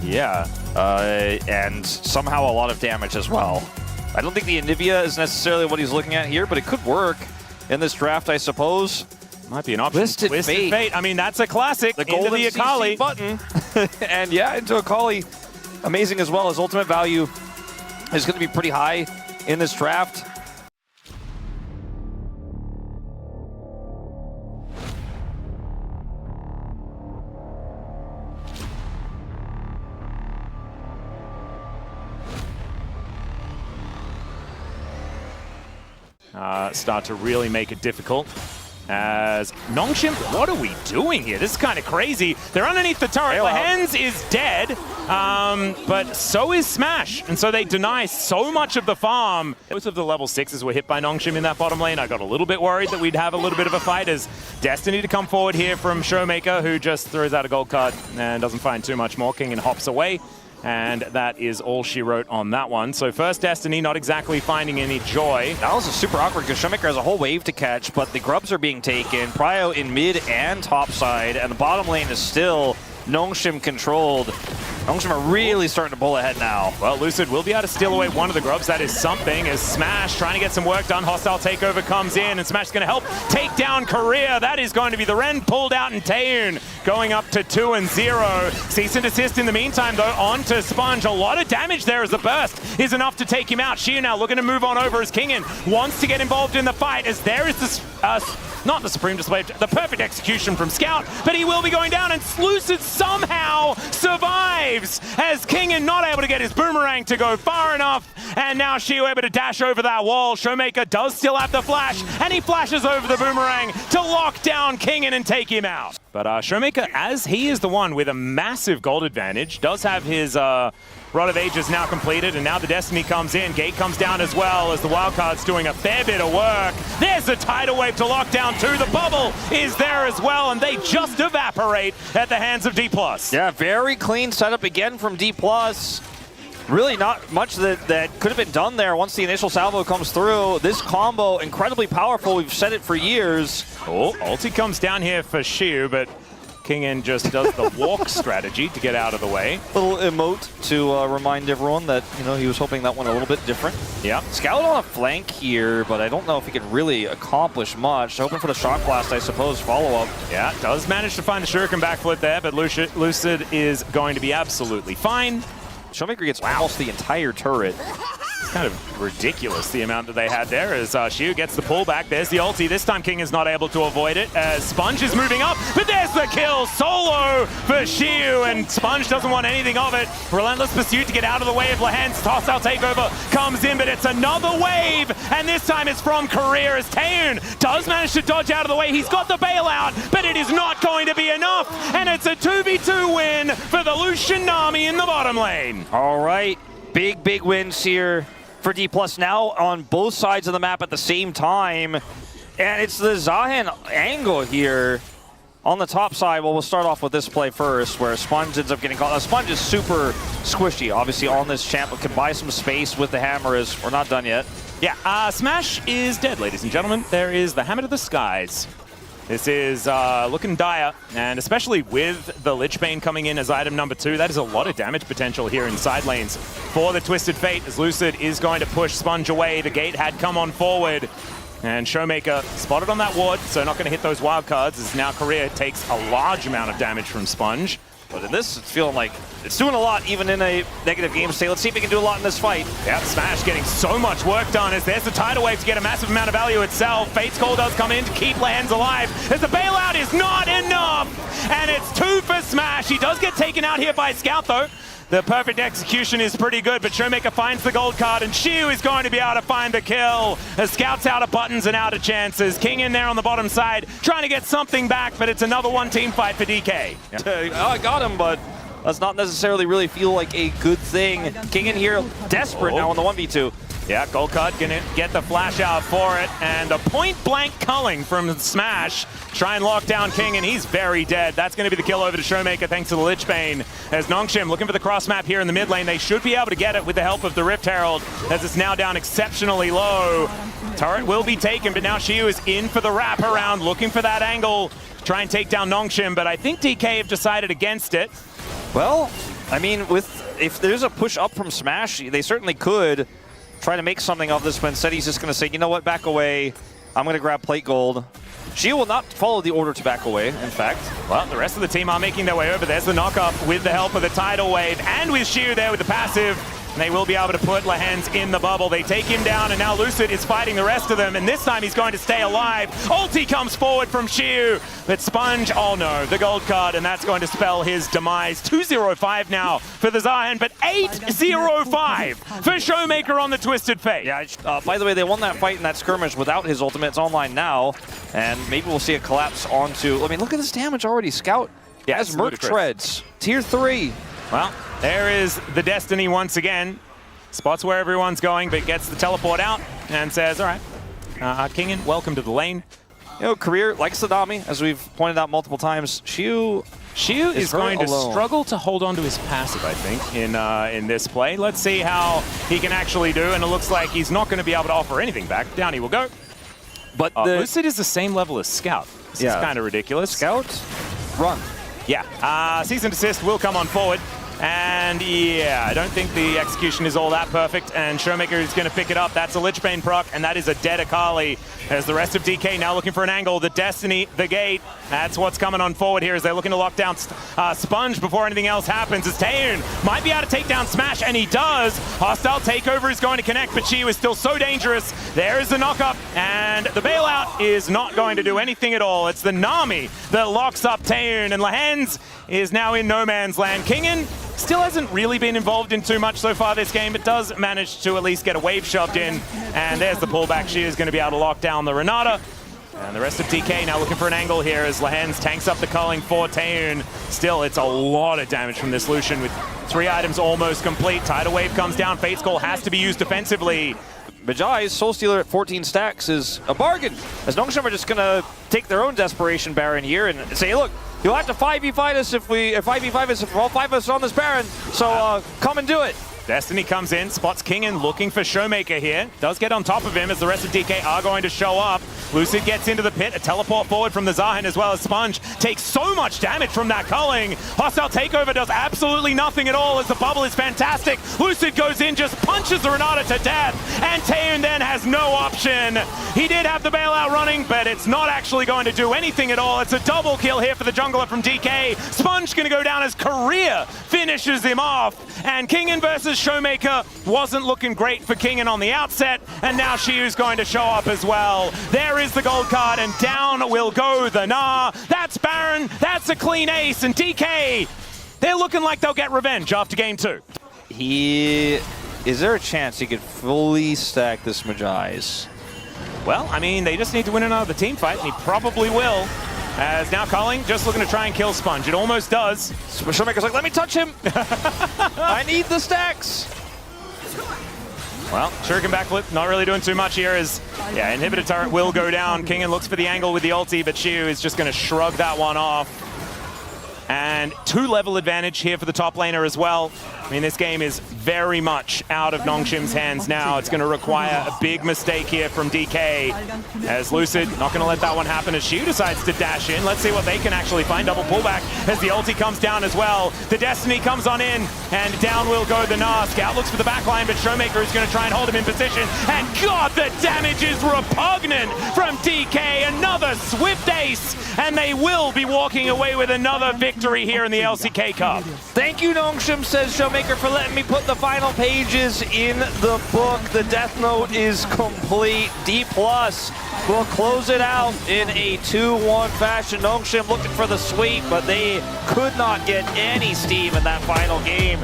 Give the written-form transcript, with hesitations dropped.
Yeah, and somehow a lot of damage as well. I don't think the Anivia is necessarily what he's looking at here, but it could work in this draft, I suppose. Might be an option. Twisted Fate. I mean, that's a classic. The golden into the Akali CC button. And yeah, into Akali. Amazing as well. His ultimate value is going to be pretty high in this draft. Start to really make it difficult. As Nongshim, what are we doing here? This is kind of crazy. They're underneath the turret. Lehens is dead, but so is Smash. And so they deny so much of the farm. Both of the level 6s were hit by Nongshim in that bottom lane. I got a little bit worried that we'd have a little bit of a fight as Destiny to come forward here from Showmaker, who just throws out a gold card and doesn't find too much more. King and hops away. And that is all she wrote on that one. So first Destiny not exactly finding any joy. Now this is super awkward because Showmaker has a whole wave to catch, but the grubs are being taken. Prio in mid and top side, and the bottom lane is still Nongshim controlled. Nongshim are really starting to pull ahead now. Well, Lucid will be able to steal away one of the grubs. That is something, as Smash trying to get some work done. Hostile takeover comes in, and Smash is going to help take down Keria. That is going to be the Ren pulled out, and Taeyoon going up to 2-0. Cease and desist in the meantime, though, onto Sponge. A lot of damage there as the burst is enough to take him out. Xiu now looking to move on over as Kingin wants to get involved in the fight, as there is this, not the Supreme Display, the perfect execution from Scout, but he will be going down, and Lucid somehow survives as Kingin not able to get his boomerang to go far enough, and now Xiu able to dash over that wall. Showmaker does still have the flash, and he flashes over the boomerang to lock down Kingin and take him out. But Showmaker, as he is the one with a massive gold advantage, does have his Rod of Ages now completed, and now the Destiny comes in. Gate comes down as well, as the Wildcard's doing a fair bit of work. There's a tidal wave to lock down too. The bubble is there as well, and they just evaporate at the hands of D+. Yeah, very clean setup again from D+. Really not much that could have been done there once the initial salvo comes through. This combo, incredibly powerful. We've said it for years. Oh, ulti comes down here for Xiu, but Kingin just does the walk strategy to get out of the way. Little emote to remind everyone that, you know, he was hoping that one a little bit different. Yeah. Scout on a flank here, but I don't know if he could really accomplish much. Hoping for the Shock Blast, I suppose, follow-up. Yeah, does manage to find the Shuriken backflip there, but Lucid is going to be absolutely fine. Showmaker gets almost the entire turret. It's kind of ridiculous, the amount that they had there, as Xiu gets the pullback. There's the ulti. This time King is not able to avoid it, as Sponge is moving up, but there's the kill solo for Xiu, and Sponge doesn't want anything of it. Relentless pursuit to get out of the way of Lehens. Hostile takeover comes in, but it's another wave, and this time it's from Keria, as Taeyoon does manage to dodge out of the way. He's got the bailout, but it is not going to be enough, and it's a 2v2 win for the Lucian Nami in the bottom lane. All right, big wins here for D+ now on both sides of the map at the same time. And it's the Zahan angle here on the top side. Well, we'll start off with this play first, where Sponge ends up getting caught. Sponge is super squishy, obviously, on this champ, but can buy some space with the hammer, as we're not done yet. Yeah, Smash is dead, ladies and gentlemen. There is the Hammer to the Skies. This is looking dire, and especially with the Lich Bane coming in as item number 2, that is a lot of damage potential here in side lanes for the Twisted Fate, as Lucid is going to push Sponge away. The gate had come on forward, and Showmaker spotted on that ward, so not going to hit those wild cards, as now Keria takes a large amount of damage from Sponge. But in this, it's feeling like it's doing a lot, even in a negative game state. Let's see if we can do a lot in this fight. Yeah, Smash getting so much work done, as there's the tidal wave to get a massive amount of value itself. Fate's Call does come in to keep Lehens alive, as the bailout is not enough, and it's 2 for Smash. He does get taken out here by Scout, though. The perfect execution is pretty good, but Showmaker finds the gold card, and Xiu is going to be able to find the kill. As Scout's out of buttons and out of chances. King in there on the bottom side, trying to get something back, but it's another one-team fight for DK. Oh, I got him, but does not necessarily really feel like a good thing. King in here, desperate now on the 1v2. Yeah, gold card gonna get the flash out for it, and a point-blank culling from Smash. Try and lock down King, and he's very dead. That's gonna be the kill over to Showmaker thanks to the Lich Bane. As Nongshim looking for the cross map here in the mid lane. They should be able to get it with the help of the Rift Herald, as it's now down exceptionally low. Turret will be taken, but now Xiu is in for the wraparound, looking for that angle. Try and take down Nongshim, but I think DK have decided against it. Well, I mean, if there's a push up from Smash, they certainly could try to make something of this, but instead he's just going to say, you know what, back away. I'm going to grab plate gold. She will not follow the order to back away, in fact. Well, the rest of the team are making their way over. There's the knock-up with the help of the tidal wave, and with Xiu there with the passive. And they will be able to put Lehens in the bubble. They take him down, and now Lucid is fighting the rest of them, and this time he's going to stay alive. Ulti comes forward from Xiu, but Sponge, oh no, the gold card, and that's going to spell his demise. 2-0-5 now for the Zahen, but 8-0-5 for Showmaker on the Twisted Fate. Yeah, by the way, they won that fight in that skirmish without his ultimate. It's online now, and maybe we'll see a collapse onto... I mean, look at this damage already. Scout has Merc Treads. Tier 3. Well, there is the Destiny once again. Spots where everyone's going, but gets the teleport out and says, all right, Kingen, welcome to the lane. You know, Career likes the Nami, as we've pointed out multiple times. Xiu is going to struggle to hold on to his passive, I think, in this play. Let's see how he can actually do, and it looks like he's not going to be able to offer anything back. Down he will go. But Lucid is the same level as Scout. This is kind of ridiculous. Scout, run. Yeah, Cease and Desist will come on forward. And yeah, I don't think the execution is all that perfect, and Showmaker is going to pick it up. That's a Lich Bane proc, and that is a dead Akali. As the rest of DK now looking for an angle. The Destiny, the Gate, that's what's coming on forward here as they're looking to lock down Sponge before anything else happens. As Taehoon might be able to take down Smash, and he does. Hostile Takeover is going to connect, but Xiu is still so dangerous. There is the knock-up, and the bailout is not going to do anything at all. It's the Nami that locks up Taehoon, and Lehens is now in no man's land. Kingen still hasn't really been involved in too much so far this game. It does manage to at least get a wave shoved in, and there's the pullback. She is going to be able to lock down the Renata. And the rest of DK now looking for an angle here as Lehens tanks up the culling for Taehoon. Still, it's a lot of damage from this Lucian with 3 items almost complete. Tidal Wave comes down. Fate's Call has to be used defensively. Bajai's Soul Stealer at 14 stacks is a bargain, as Nongshim are just going to take their own Desperation Baron here and say, look, you'll have to 5v5 us if all 5 of us are on this Baron, so come and do it. Destiny comes in, spots Kingen looking for Showmaker here. Does get on top of him as the rest of DK are going to show up. Lucid gets into the pit, a teleport forward from the Zahen as well as Sponge. Takes so much damage from that culling. Hostile Takeover does absolutely nothing at all as the bubble is fantastic. Lucid goes in, just punches the Renata to death, and Taehoon then has no option. He did have the bailout running, but it's not actually going to do anything at all. It's a double kill here for the jungler from DK. Sponge gonna go down as Keria finishes him off, and Kingen versus Showmaker wasn't looking great for Kingen on the outset, and now Xiu's going to show up as well. There is the gold card, and down will go the Gnar. That's Baron, that's a clean ace, and DK, they're looking like they'll get revenge after game 2. Is there a chance he could fully stack this Majai's? Well, I mean, they just need to win another team fight, and he probably will. As now Culling just looking to try and kill Sponge. It almost does. Showmaker's like, let me touch him. I need the stacks. Well, Shuriken backflip, not really doing too much here as, yeah, Inhibitor turret will go down. Kingen looks for the angle with the ulti, but Xiu is just going to shrug that one off. And 2-level advantage here for the top laner as well. I mean, this game is very much out of Nongshim's hands now. It's going to require a big mistake here from DK. As Lucid, not going to let that one happen as Xiu decides to dash in. Let's see what they can actually find. Double pullback as the ulti comes down as well. The Destiny comes on in, and down will go the Gnar. Scout looks for the backline, but Showmaker is going to try and hold him in position. And God, the damage is repugnant from DK. Another swift ace, and they will be walking away with another victory here in the LCK Cup. Thank you, Nongshim, says Showmaker, for letting me put the final pages in the book. The Death Note is complete. D+ will close it out in a 2-1 fashion. Nongshim looking for the sweep, but they could not get any steam in that final game.